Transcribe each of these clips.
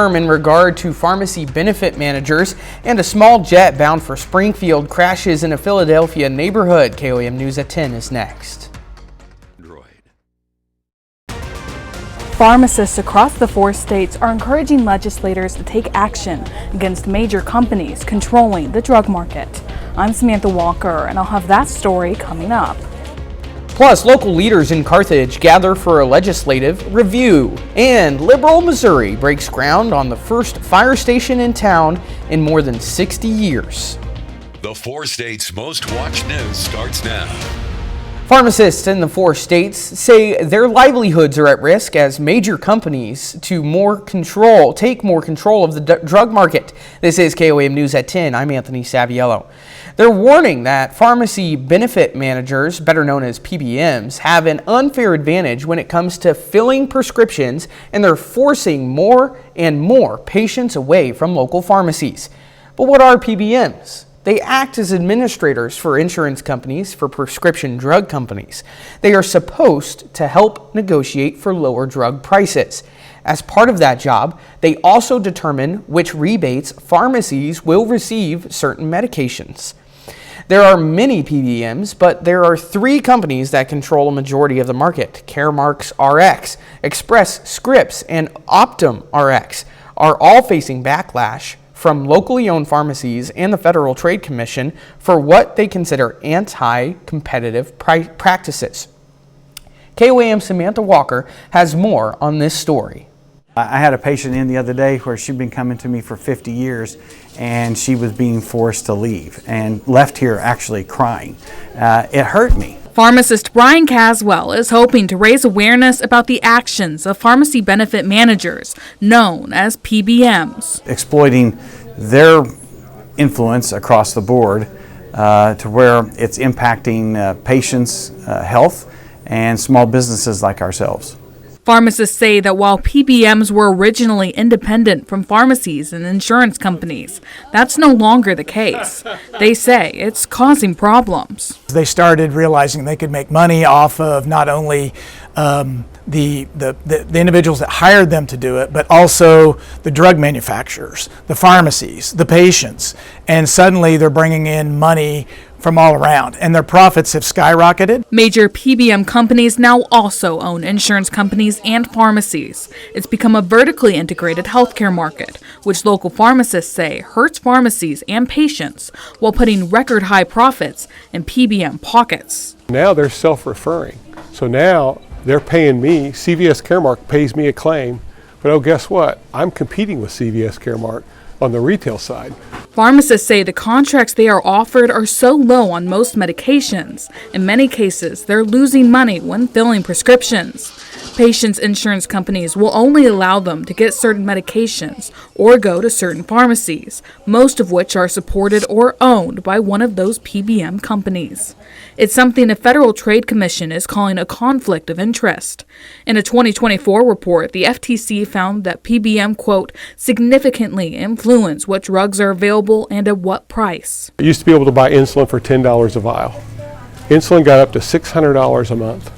In regard to pharmacy benefit managers, and a small jet bound for Springfield crashes in a Philadelphia neighborhood. KOAM News at 10 is next. Pharmacists across the 4 states are encouraging legislators to take action against major companies controlling the drug market. I'm Samantha Walker, and I'll have that story coming up. Plus, local leaders in Carthage gather for a legislative review. And liberal Missouri breaks ground on the first fire station in town in more than 60 years. The 4 states' most watched news starts now. Pharmacists in the 4 states say their livelihoods are at risk as major companies take more control of the drug market. This is KOAM News at 10. I'm Anthony Saviello. They're warning that pharmacy benefit managers, better known as PBMs, have an unfair advantage when it comes to filling prescriptions, and they're forcing more and more patients away from local pharmacies. But what are PBMs? They act as administrators for insurance companies, for prescription drug companies. They are supposed to help negotiate for lower drug prices. As part of that job, they also determine which rebates pharmacies will receive certain medications. There are many PBMs, but there are 3 companies that control a majority of the market. Caremark's RX, Express Scripts, and Optum RX are all facing backlash from locally owned pharmacies and the Federal Trade Commission for what they consider anti-competitive practices. KOAM Samantha Walker has more on this story. I had a patient in the other day where she'd been coming to me for 50 years and she was being forced to leave and left here actually crying. It hurt me. Pharmacist Brian Caswell is hoping to raise awareness about the actions of pharmacy benefit managers, known as PBMs. Exploiting their influence across the board to where it's impacting patients' health and small businesses like ourselves. Pharmacists say that while PBMs were originally independent from pharmacies and insurance companies, that's no longer the case. They say it's causing problems. They started realizing they could make money off of not only the individuals that hired them to do it, but also the drug manufacturers, the pharmacies, the patients, and suddenly they're bringing in money from all around, and their profits have skyrocketed. Major PBM companies now also own insurance companies and pharmacies. It's become a vertically integrated healthcare market, which local pharmacists say hurts pharmacies and patients while putting record high profits in PBM pockets. Now they're self-referring. So now they're paying me, CVS Caremark pays me a claim, but oh, guess what? I'm competing with CVS Caremark on the retail side. Pharmacists say the contracts they are offered are so low on most medications. In many cases, they're losing money when filling prescriptions. Patients' insurance companies will only allow them to get certain medications or go to certain pharmacies, most of which are supported or owned by one of those PBM companies. It's something the Federal Trade Commission is calling a conflict of interest. In a 2024 report, the FTC found that PBM, quote, significantly influence what drugs are available and at what price. I used to be able to buy insulin for $10 a vial. Insulin got up to $600 a month.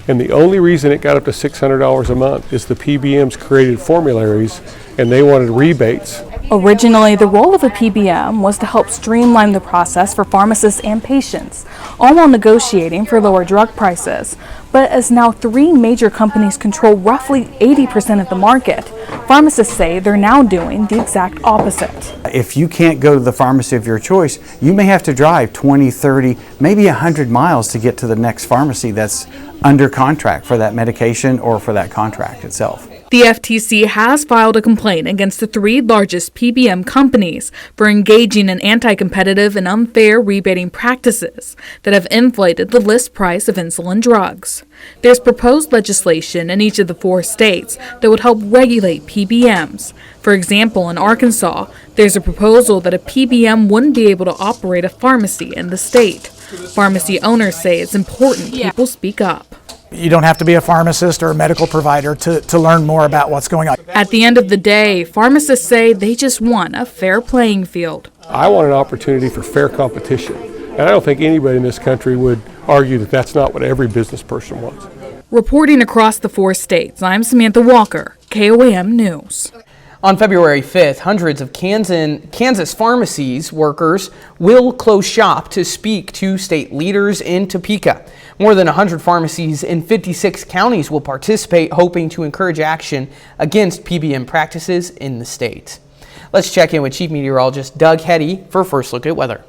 And the only reason it got up to $600 a month is the PBMs created formularies and they wanted rebates. Originally, the role of a PBM was to help streamline the process for pharmacists and patients, all while negotiating for lower drug prices. But as now 3 major companies control roughly 80% of the market, pharmacists say they're now doing the exact opposite. If you can't go to the pharmacy of your choice, you may have to drive 20, 30, maybe 100 miles to get to the next pharmacy that's under contract for that medication or for that contract itself. The FTC has filed a complaint against the 3 largest PBM companies for engaging in anti-competitive and unfair rebating practices that have inflated the list price of insulin drugs. There's proposed legislation in each of the 4 states that would help regulate PBMs. For example, in Arkansas, there's a proposal that a PBM wouldn't be able to operate a pharmacy in the state. Pharmacy owners say it's important people speak up. You don't have to be a pharmacist or a medical provider to learn more about what's going on. At the end of the day, pharmacists say they just want a fair playing field. I want an opportunity for fair competition. And I don't think anybody in this country would argue that that's not what every business person wants. Reporting across the 4 states, I'm Samantha Walker, KOAM News. On February 5th, hundreds of Kansas pharmacies workers will close shop to speak to state leaders in Topeka. More than 100 pharmacies in 56 counties will participate, hoping to encourage action against PBM practices in the state. Let's check in with Chief Meteorologist Doug Hetty for a first look at weather.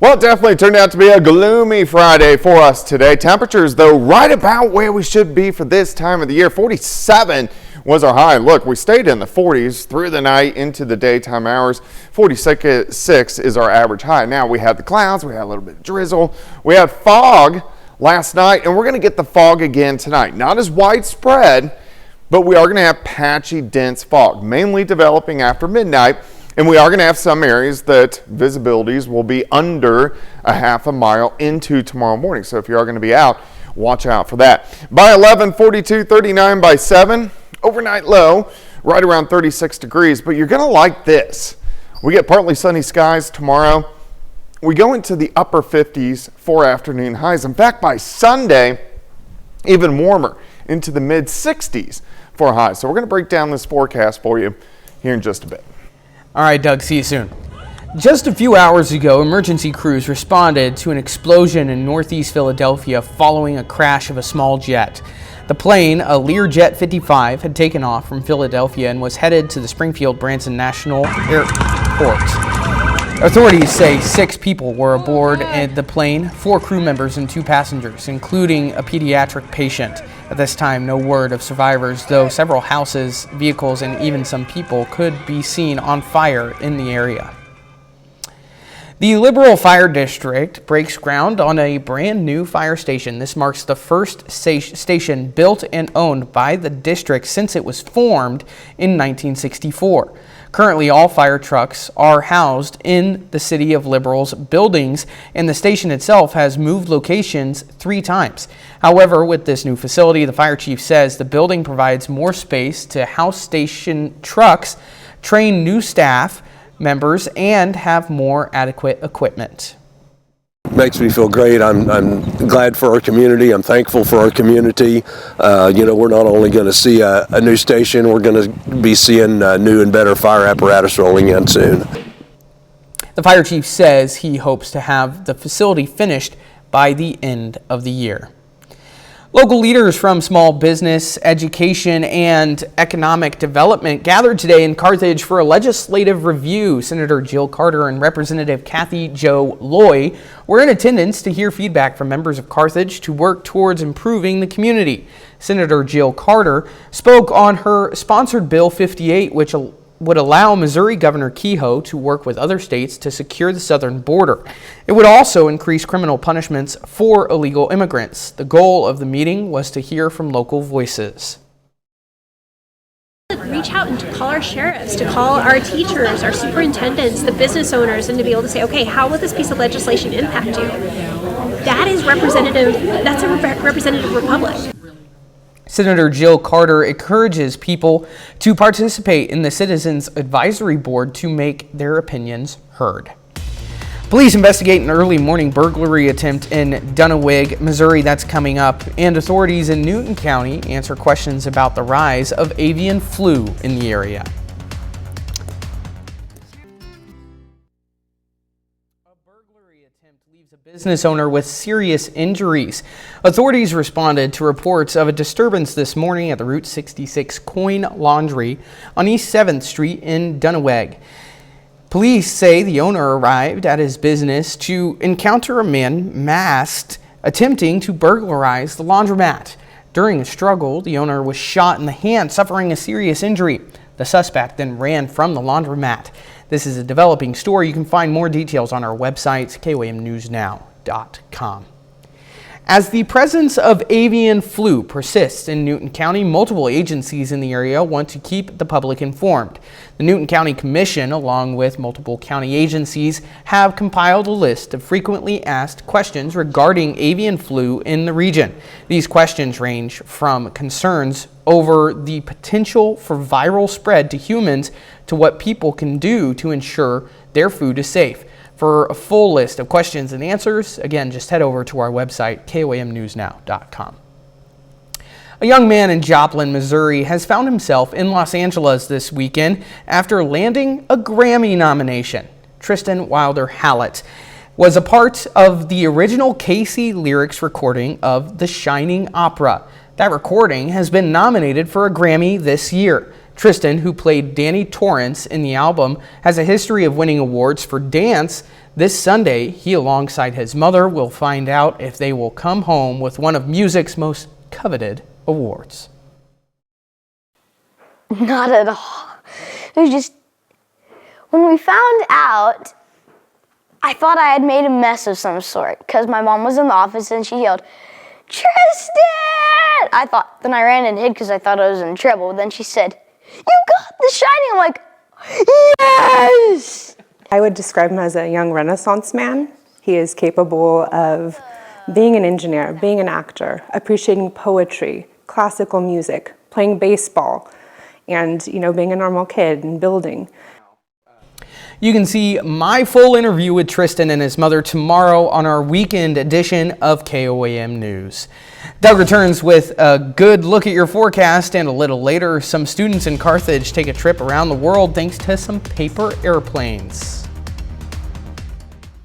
Well, it definitely turned out to be a gloomy Friday for us today. Temperatures, though, right about where we should be for this time of the year. 47 was our high. Look, we stayed in the 40s through the night into the daytime hours. 46 is our average high. Now, we had the clouds, we had a little bit of drizzle, we had fog last night, and we're going to get the fog again tonight. Not as widespread, but we are going to have patchy, dense fog, mainly developing after midnight. And we are going to have some areas that visibilities will be under a half a mile into tomorrow morning. So if you are going to be out, watch out for that. By 11, 42, 39 by 7. Overnight low, right around 36 degrees. But you're going to like this. We get partly sunny skies tomorrow. We go into the upper 50s for afternoon highs. In fact, by Sunday, even warmer, into the mid 60s for highs. So we're going to break down this forecast for you here in just a bit. All right, Doug, see you soon. Just a few hours ago, emergency crews responded to an explosion in northeast Philadelphia following a crash of a small jet. The plane, a Learjet 55, had taken off from Philadelphia and was headed to the Springfield Branson National Airport. Authorities say 6 people were aboard the plane, 4 crew members and 2 passengers, including a pediatric patient. At this time, no word of survivors, though several houses, vehicles, and even some people could be seen on fire in the area. The Liberal Fire District breaks ground on a brand new fire station. This marks the first station built and owned by the district since it was formed in 1964. Currently, all fire trucks are housed in the City of Liberal's buildings, and the station itself has moved locations 3 times. However, with this new facility, the fire chief says the building provides more space to house station trucks, train new staff members, and have more adequate equipment. Makes me feel great. I'm glad for our community. I'm thankful for our community. We're not only going to see a new station, we're going to be seeing new and better fire apparatus rolling in soon. The fire chief says he hopes to have the facility finished by the end of the year. Local leaders from small business, education, and economic development gathered today in Carthage for a legislative review. Senator Jill Carter and Representative Kathy Jo Loy were in attendance to hear feedback from members of Carthage to work towards improving the community. Senator Jill Carter spoke on her sponsored Bill 58, which would allow Missouri Governor Kehoe to work with other states to secure the southern border. It would also increase criminal punishments for illegal immigrants. The goal of the meeting was to hear from local voices. Reach out and to call our sheriffs, to call our teachers, our superintendents, the business owners, and to be able to say, okay, how will this piece of legislation impact you? That is representative, that's a representative republic. Senator Jill Carter encourages people to participate in the Citizens Advisory Board to make their opinions heard. Police investigate an early morning burglary attempt in Dunnawig, Missouri. That's coming up. And authorities in Newton County answer questions about the rise of avian flu in the area. Leaves a business owner with serious injuries. Authorities responded to reports of a disturbance this morning at the Route 66 Coin Laundry on East 7th Street in Dunnawig. Police say the owner arrived at his business to encounter a man masked attempting to burglarize the laundromat. During a struggle, the owner was shot in the hand, suffering a serious injury. The suspect then ran from the laundromat. This is a developing story. You can find more details on our website, KOAMnewsnow.com. As the presence of avian flu persists in Newton County, multiple agencies in the area want to keep the public informed. The Newton County Commission, along with multiple county agencies, have compiled a list of frequently asked questions regarding avian flu in the region. These questions range from concerns over the potential for viral spread to humans to what people can do to ensure their food is safe. For a full list of questions and answers, again, just head over to our website, KOAMnewsnow.com. A young man in Joplin, Missouri has found himself in Los Angeles this weekend after landing a Grammy nomination. Tristan Wilder Hallett was a part of the original Casey lyrics recording of The Shining Opera. That recording has been nominated for a Grammy this year. Tristan, who played Danny Torrance in the album, has a history of winning awards for dance. This Sunday, he, alongside his mother, will find out if they will come home with one of music's most coveted awards. Not at all. It was just, when we found out, I thought I had made a mess of some sort because my mom was in the office and she yelled, "Tristan!" Then I ran and hid because I thought I was in trouble. Then she said, "You got The Shining." I'm like, yes! I would describe him as a young Renaissance man. He is capable of being an engineer, being an actor, appreciating poetry, classical music, playing baseball, and being a normal kid and building. You can see my full interview with Tristan and his mother tomorrow on our weekend edition of KOAM News. Doug returns with a good look at your forecast, and a little later, some students in Carthage take a trip around the world thanks to some paper airplanes.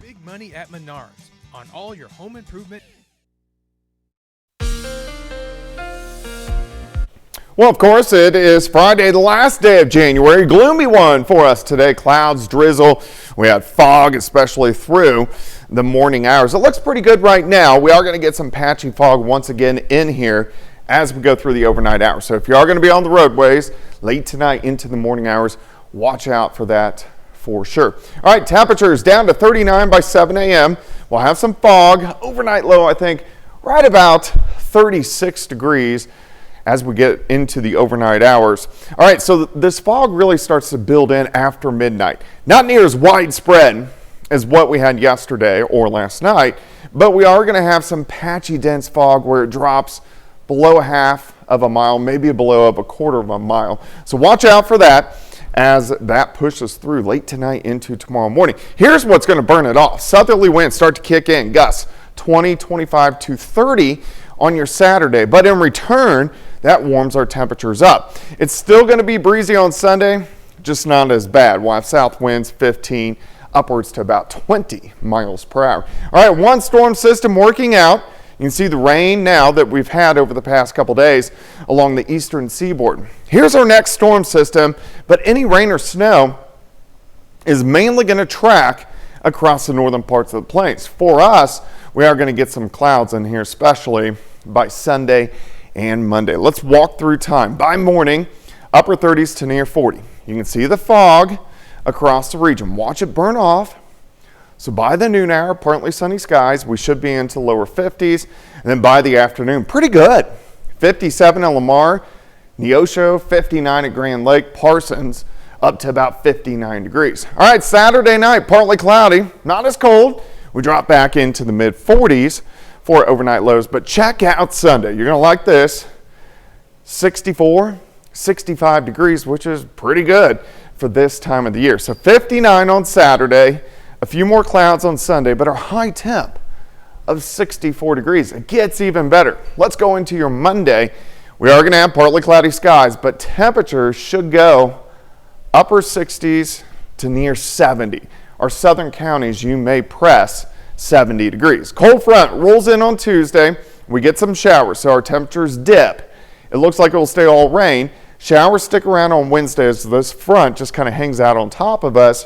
Big money at Menards on all your home improvement. Well, of course, it is Friday, the last day of January. Gloomy one for us today. Clouds, drizzle. We had fog, especially through the morning hours. It looks pretty good right now. We are going to get some patchy fog once again in here as we go through the overnight hours. So if you are going to be on the roadways late tonight into the morning hours, watch out for that for sure. All right, temperatures down to 39 by 7 a.m. We'll have some fog. Overnight low, I think, right about 36 degrees. As we get into the overnight hours. All right, so this fog really starts to build in after midnight. Not near as widespread as what we had yesterday or last night, but we are going to have some patchy dense fog where it drops below a half of a mile, maybe below a quarter of a mile. So watch out for that as that pushes through late tonight into tomorrow morning. Here's what's going to burn it off. Southerly winds start to kick in, gusts 20, 25 to 30 on your Saturday, but in return, that warms our temperatures up. It's still going to be breezy on Sunday, just not as bad. We'll have south winds 15 upwards to about 20 miles per hour. All right, one storm system working out. You can see the rain now that we've had over the past couple days along the eastern seaboard. Here's our next storm system, but any rain or snow is mainly going to track across the northern parts of the plains. For us, we are going to get some clouds in here, especially by Sunday and Monday. Let's walk through time. By morning, upper 30s to near 40. You can see the fog across the region. Watch it burn off. So by the noon hour, partly sunny skies, we should be into lower 50s. And then by the afternoon, pretty good. 57 at Lamar, Neosho, 59 at Grand Lake, Parsons, up to about 59 degrees. All right, Saturday night, partly cloudy, not as cold. We drop back into the mid 40s for overnight lows, but check out Sunday. You're going to like this. 64, 65 degrees, which is pretty good for this time of the year. So 59 on Saturday, a few more clouds on Sunday, but our high temp of 64 degrees. It gets even better. Let's go into your Monday. We are going to have partly cloudy skies, but temperatures should go upper 60s to near 70. Our southern counties, you may press 70 degrees. Cold front rolls in on Tuesday. We get some showers, so our temperatures dip. It looks like it will stay all rain. Showers stick around on Wednesday as this front just kind of hangs out on top of us.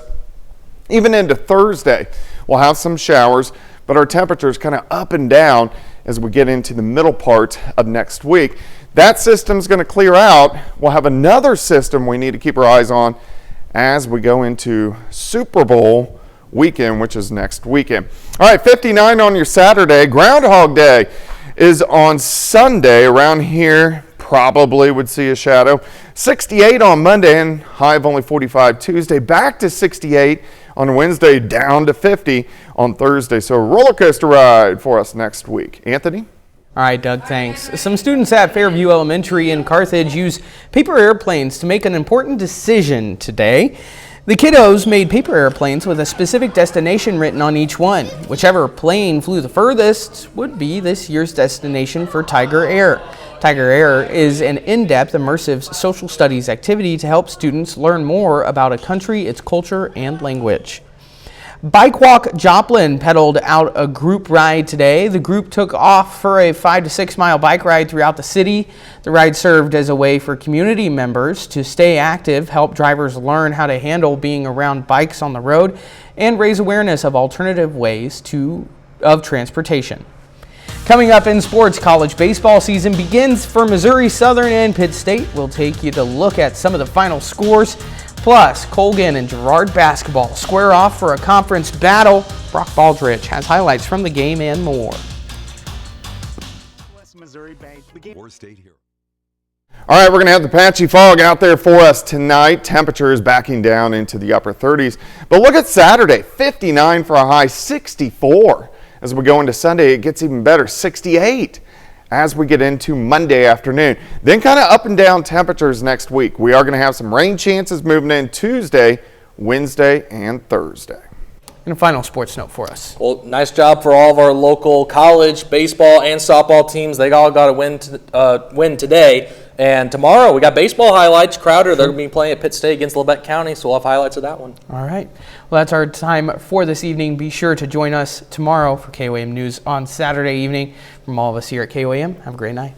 Even into Thursday, we'll have some showers, but our temperatures kind of up and down as we get into the middle part of next week. That system's going to clear out. We'll have another system we need to keep our eyes on as we go into Super Bowl weekend, which is next weekend. All right, 59 on your Saturday. Groundhog Day is on Sunday. Around here, probably would see a shadow. 68 on Monday and high of only 45 Tuesday. Back to 68 on Wednesday, down to 50 on Thursday. So a roller coaster ride for us next week. Anthony? All right, Doug, thanks. Some students at Fairview Elementary in Carthage use paper airplanes to make an important decision today. The kiddos made paper airplanes with a specific destination written on each one. Whichever plane flew the furthest would be this year's destination for Tiger Air. Tiger Air is an in-depth, immersive social studies activity to help students learn more about a country, its culture, and language. Bike Walk Joplin pedaled out a group ride today. The group took off for a 5 to 6 mile bike ride throughout the city. The ride served as a way for community members to stay active, help drivers learn how to handle being around bikes on the road, and raise awareness of alternative ways of transportation. Coming up in sports, college baseball season begins for Missouri Southern and Pitt State. We'll take you to look at some of the final scores. Plus, Colgan and Girard basketball square off for a conference battle. Brock Baldridge has highlights from the game and more. All right, we're going to have the patchy fog out there for us tonight. Temperatures backing down into the upper 30s. But look at Saturday, 59 for a high, 64. As we go into Sunday, it gets even better, 68. As we get into Monday afternoon. Then kind of up and down temperatures next week. We are going to have some rain chances moving in Tuesday, Wednesday, and Thursday. And a final sports note for us. Well, nice job for all of our local college baseball and softball teams. They all got a win today. And tomorrow we got baseball highlights. Crowder, they're going to be playing at Pitt State against Lebec County, so we'll have highlights of that one. All right. Well, that's our time for this evening. Be sure to join us tomorrow for KOAM News on Saturday evening. From all of us here at KOAM, have a great night.